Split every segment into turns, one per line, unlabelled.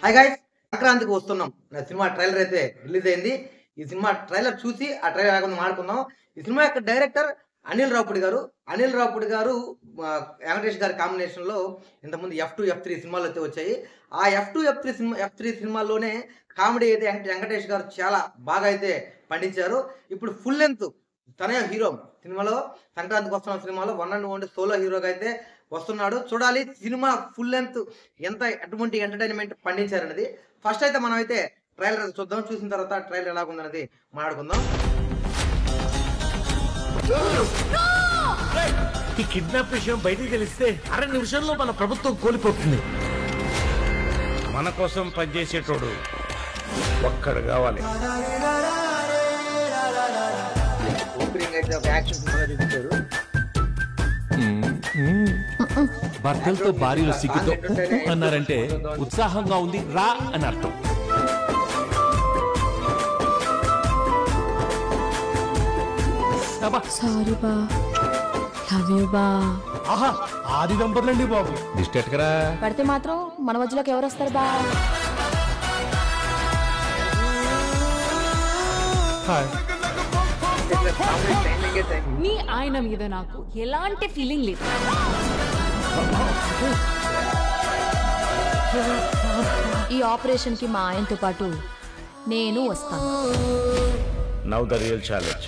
Hi guys, సంక్రాంతికి వస్తున్నాం. నా సినిమా ట్రైలర్ అయితే రిలీజ్ అయింది. ఈ సినిమా ట్రైలర్ చూసి ఆ ట్రైలర్ లేకుండా మాట్లాడుకుందాం. ఈ సినిమా యొక్క డైరెక్టర్ అనిల్ రావుపూడి గారు. అనిల్ రావుపూడి గారు వెంకటేష్ గారి కాంబినేషన్లో ఇంతకుముందు F2, F3 సినిమాలు అయితే వచ్చాయి. ఆ F2, F3 సినిమాల్లోనే కామెడీ అయితే వెంకటేష్ గారు చాలా బాగా అయితే పండించారు. ఇప్పుడు ఫుల్ లెంత్ తనే హీరో సినిమాలో, సంక్రాంతికి వస్తున్న సినిమాలో వన్ అండ్ ఓన్లీ సోలో హీరోగా అయితే వస్తున్నాడు. చూడాలి సినిమా ఫుల్ లెంత్ ఎటువంటి ఎంటర్టైన్మెంట్ పండించారనేది. ఫస్ట్ అయితే మనం అయితే ట్రైలర్ చూద్దాం. చూసిన తర్వాత ట్రైలర్ ఎలా ఉందనేది మాట్లాడుకుందాం.
ఈ కిడ్నాప్ విషయం బయటికి తెలిస్తే అర నిమిషంలో మన ప్రభుత్వం కోల్పోతుంది. మన కోసం పనిచేసేటోడు ఒక్కడు కావాలి.
ఓపెనింగ్ అయితే ఒక యాక్షన్ సినిమా చూపించారు.
భర్తలతో భార్యలు సిగ్గుతో అన్నారంటే ఉత్సాహంగా ఉంది రా అని అర్థం.
సారీ బా, లవ్ యూ బా.
ఆహా, ఆది దంపతులండి బాబు. దిష్టెట్కరా
పడితే మాత్రం మన మధ్యలోకి ఎవరు వస్తారు బా?
మీ ఆయన మీద నాకు ఎలాంటి ఫీలింగ్ లేదు.
ఈ ఆపరేషన్ కి మా ఆయనతో పాటు నేను వస్తాను.
Now the real challenge.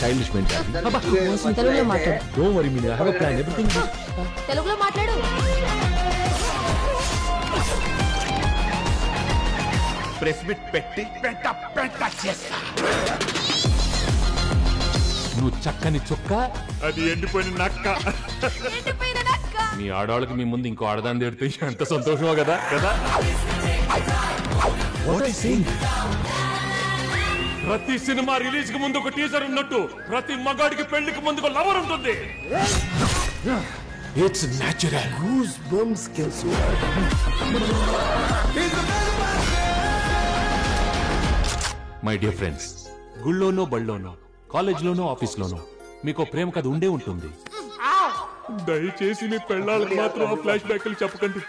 Stylish mentality.
తెలుగులో మాట్లాడు.
Don't worry Meena, have a plan, everything.
తెలుగులో మాట్లాడు.
ప్రెస్ మీట్ పెట్టి పెట్ట చేస్తా.
నువ్వు చక్కని చుక్క,
అది ఎండిపోయిన నక్క.
మీ ఆడవాళ్ళకి మీ ముందు ఇంకో ఆడదాన్ని తిడితే ఎంత సంతోషమో కదా కదా. ప్రతి సినిమా రిలీజ్ కి ముందు ఒక టీజర్ ఉన్నట్టు ప్రతి మగాడికి పెళ్లికి ముందు ఒక లవర్ ఉంటుంది. It's natural. Goosebumps can so. My dear friends, గుళ్ళోనో బళ్ళోనో కాలేజ్లోనో ఆఫీస్లోనో మీకు ప్రేమ కథ ఉండే ఉంటుంది. దయచేసి మీ పెళ్ళాలకు మాత్రం ఆ ఫ్లాష్ బ్యాక్లు చెప్పకండి.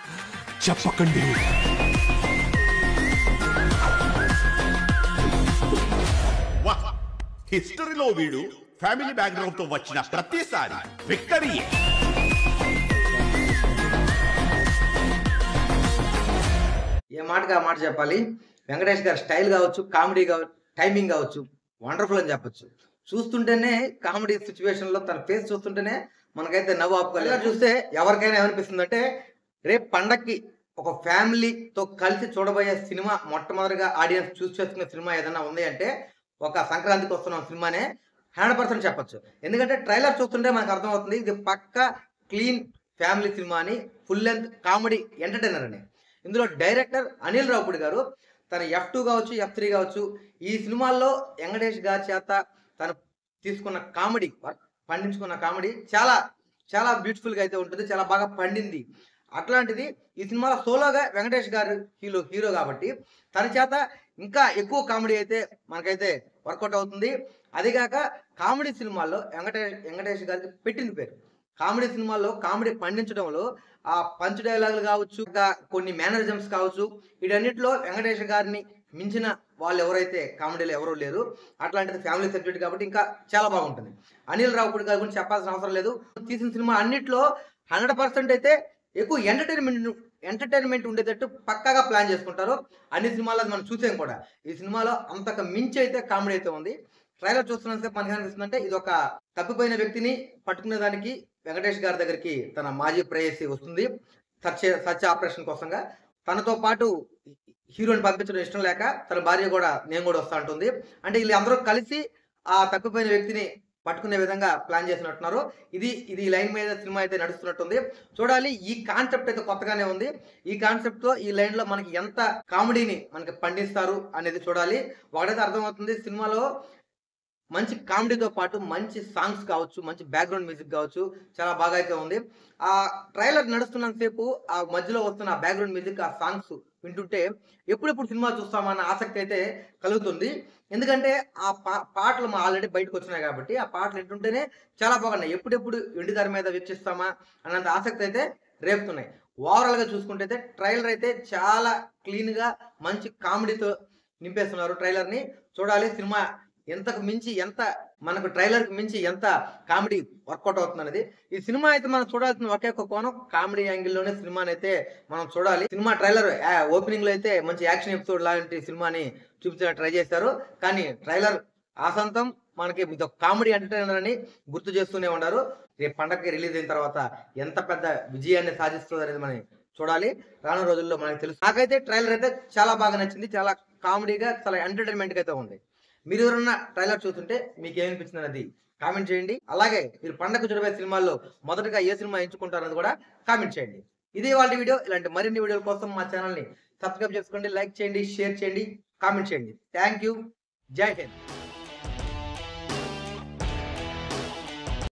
హిస్టరీలో వీడు ఫ్యామిలీ బ్యాక్గ్రౌండ్ తో వచ్చిన ప్రతిసారి విక్టరీ.
ఏ మాటగా మాట చెప్పాలి. వెంకటేష్ గారి స్టైల్ కావచ్చు, కామెడీ కావచ్చు, టైమింగ్ కావచ్చు, వండర్ఫుల్ అని చెప్పొచ్చు. చూస్తుంటేనే కామెడీ సిచ్యువేషన్ లో తన ఫేస్ చూస్తుంటేనే మనకైతే నవ్వు ఆపుకోలేదు. చూస్తే ఎవరికైనా ఏమనిపిస్తుంది అంటే, రేపు పండక్కి ఒక ఫ్యామిలీతో కలిసి చూడబోయే సినిమా, మొట్టమొదటిగా ఆడియన్స్ చూస్ చేసుకునే సినిమా ఏదైనా ఉంది అంటే ఒక సంక్రాంతికి వస్తున్న సినిమానే 100% చెప్పొచ్చు. ఎందుకంటే ట్రైలర్ చూస్తుంటే మనకు అర్థమవుతుంది ఇది పక్కా క్లీన్ ఫ్యామిలీ సినిమా అని, ఫుల్ లెంత్ కామెడీ ఎంటర్టైనర్ అని. ఇందులో డైరెక్టర్ అనిల్ రావుపూడి గారు తన F2 కావచ్చు, F3 కావచ్చు, ఈ సినిమాల్లో వెంకటేష్ గారి చేత తను తీసుకున్న కామెడీ, పండించుకున్న కామెడీ చాలా చాలా బ్యూటిఫుల్గా అయితే ఉంటుంది, చాలా బాగా పండింది. అట్లాంటిది ఈ సినిమాలో సోలోగా వెంకటేష్ గారు హీరో కాబట్టి తన చేత ఇంకా ఎక్కువ కామెడీ అయితే మనకైతే వర్కౌట్ అవుతుంది. అదిగాక కామెడీ సినిమాల్లో వెంకటేష్ గారికి పెట్టింది పేరు. కామెడీ సినిమాల్లో కామెడీ పండించడంలో ఆ పంచ్ డైలాగులు కావచ్చు, ఇంకా కొన్ని మేనరిజమ్స్ కావచ్చు, వీటన్నిటిలో వెంకటేష్ గారిని మించిన వాళ్ళు ఎవరైతే కామెడీలో ఎవరూ లేరు. అట్లాంటిది ఫ్యామిలీ సబ్జెక్ట్ కాబట్టి ఇంకా చాలా బాగుంటుంది. అనిల్ రావుపూడి గారి గురించి చెప్పాల్సిన అవసరం లేదు. తీసిన సినిమా అన్నిట్లో 100% అయితే ఎక్కువ ఎంటర్టైన్మెంట్ ఉండేటట్టు పక్కాగా ప్లాన్ చేసుకుంటారు. అన్ని సినిమాల్లో మనం చూసాం కూడా. ఈ సినిమాలో అంతకు మించి అయితే కామెడీ అయితే ఉంది. ట్రైలర్ చూస్తున్నంతసేపు మనకి అనిపిస్తుంది అంటే ఇది ఒక తప్పిపోయిన వ్యక్తిని పట్టుకునే దానికి వెంకటేష్ గారి దగ్గరికి తన మాజీ ప్రేయసి వస్తుంది సర్చ్ ఆపరేషన్ కోసంగా. తనతో పాటు హీరోని పంపించడం ఇష్టం లేక తన భార్య కూడా నేను కూడా వస్తా ఉంటుంది. అంటే వీళ్ళు అందరూ కలిసి ఆ తప్పిపోయిన వ్యక్తిని పట్టుకునే విధంగా ప్లాన్ చేసినట్టున్నారు. ఇది లైన్ మీద సినిమా అయితే నడుస్తున్నట్టుంది. చూడాలి. ఈ కాన్సెప్ట్ అయితే కొత్తగానే ఉంది. ఈ కాన్సెప్ట్ తో ఈ లైన్ లో మనకి ఎంత కామెడీని మనకి పండిస్తారు అనేది చూడాలి. ఒకటైతే అర్థమవుతుంది, సినిమాలో మంచి కామెడీతో పాటు మంచి సాంగ్స్ కావచ్చు, మంచి బ్యాక్గ్రౌండ్ మ్యూజిక్ కావచ్చు, చాలా బాగా అయితే ఉంది. ఆ ట్రైలర్ నడుస్తున్నంతసేపు ఆ మధ్యలో వస్తున్న బ్యాక్గ్రౌండ్ మ్యూజిక్, ఆ సాంగ్స్ వింటుంటే ఎప్పుడెప్పుడు సినిమా చూస్తామన్న ఆసక్తి అయితే కలుగుతుంది. ఎందుకంటే ఆ పాటలు ఆల్రెడీ బయటకు వచ్చినాయి కాబట్టి ఆ పాటలు వింటుంటేనే చాలా బాగున్నాయి. ఎప్పుడెప్పుడు వెండితెర మీద వీక్షిస్తామా అన్నంత ఆసక్తి అయితే రేపుతున్నాయి. ఓవరాల్గా చూసుకుంటే అయితే ట్రైలర్ అయితే చాలా క్లీన్గా మంచి కామెడీతో నింపేస్తున్నారు. ట్రైలర్ని చూడాలి. సినిమా ఎంతకు మించి ఎంత మనకు ట్రైలర్కి మించి ఎంత కామెడీ వర్కౌట్ అవుతుంది అనేది. ఈ సినిమా అయితే మనం చూడాల్సిన ఒకే ఒక కోణం కామెడీ యాంగిల్లోనే సినిమాని అయితే మనం చూడాలి. సినిమా ట్రైలర్ ఓపెనింగ్ లో అయితే మంచి యాక్షన్ ఎపిసోడ్ లాంటి సినిమాని చూపించడానికి ట్రై చేశారు. కానీ ట్రైలర్ ఆసంతం మనకి ఇది కామెడీ ఎంటర్టైనర్ అని గుర్తు చేస్తూనే ఉన్నారు. రేపు పండగకి రిలీజ్ అయిన తర్వాత ఎంత పెద్ద విజయాన్ని సాధిస్తుంది అనేది మనం చూడాలి. రానున్న రోజుల్లో మనకు తెలుసు. నాకైతే ట్రైలర్ అయితే చాలా బాగా నచ్చింది. చాలా కామెడీగా చాలా ఎంటర్టైన్మెంట్ అయితే ఉంది. మీరు ఎవరన్నా ట్రైలర్ చూస్తుంటే మీకు ఏమనిపించింది అనేది కామెంట్ చేయండి. అలాగే మీరు పండగ చూడబోయే సినిమాల్లో మొదటగా ఏ సినిమా ఎంచుకుంటారన్నది కూడా కామెంట్ చేయండి. ఇది వాళ్ళ వీడియో. ఇలాంటి మరిన్ని వీడియోల కోసం మా ఛానల్ని సబ్స్క్రైబ్ చేసుకోండి, లైక్ చేయండి, షేర్ చేయండి, కామెంట్ చేయండి. Thank you. జై హింద్.